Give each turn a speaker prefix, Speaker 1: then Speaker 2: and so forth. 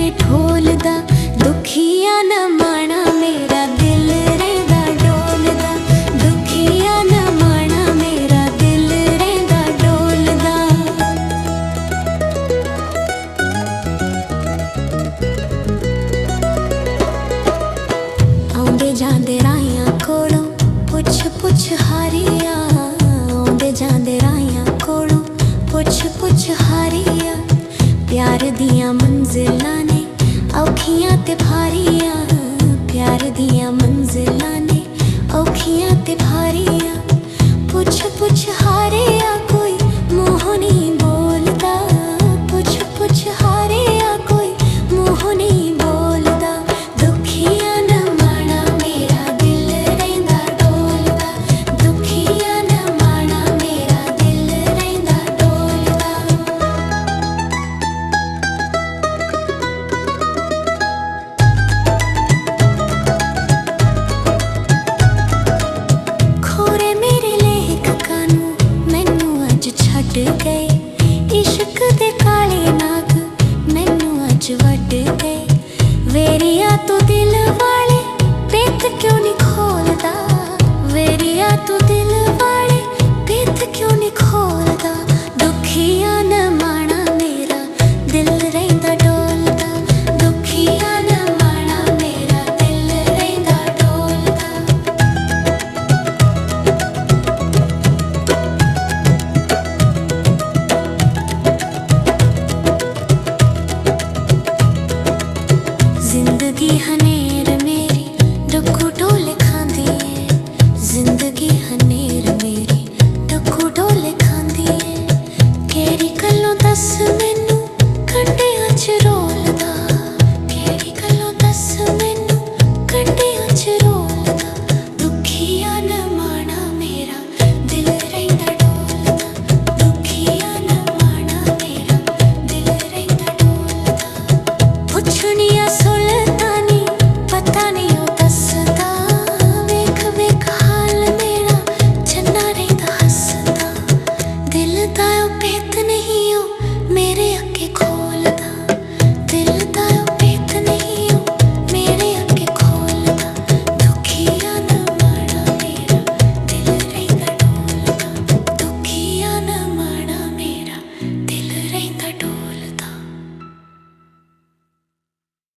Speaker 1: ने ढोलदा, दुखिया न माना मेरा दिल रहंदा डोलदा, दुखिया न माना मेरा दिल रहंदा डोलदा। आउंदे जांदे राहियां कोलों पुछ पुछ हारिया, आउंदे जांदे राहियां कोलों पुछ पुछ हारिया। प्यार दियां मंजिलां ने औखियां ते भारियां, प्यार दियां मंजिलां ने औखियां ते भारियां। पुछ पुछ हारिया कोई मुँह नहीं बोलदा, पुछ पुछ हारिया कोई मुँह नहीं बोलदा। दुखिया न माना मेरा दिल रहंदा डोलदा, दुखिया न माना मेरा दिल रहंदा डोलदा। खोरे मेरे लेखकां नूं मैनू अज छड्ड गए, इश्क दे काले नाग मैनू अज वड्ड गए। वेरिया तू दिल वाले पेत क्यों नहीं खोलदा, वेरिया तू दिल वाले पेत क्यों नहीं खोलदा। दुखिया न माना मेरा दिल रहंदा डोलदा, दुखिया न माना मेरा दिल रहंदा डोलदा। जिंदगी हनेर मेरी डुगू ढोले खांदी है, जिंदगी हनेर मेरी डुगू ढोले खांदी है। केड़ी गल्लों दस मैनू कंढियां च रोलदा, केड़ी गल्लों दस मैनू कंढियां च रोलदा। दुखिया न माना मेरा दिल रहंदा डोलदा, दुखिया न माना मेरा दिल रहंदा डोलदा। पुछनिया सुल्तानी पता नहीं ओ दसदा, वेख वेख हाल मेरा चन्ना रहंदा हसदा। दिल दा ओ पेत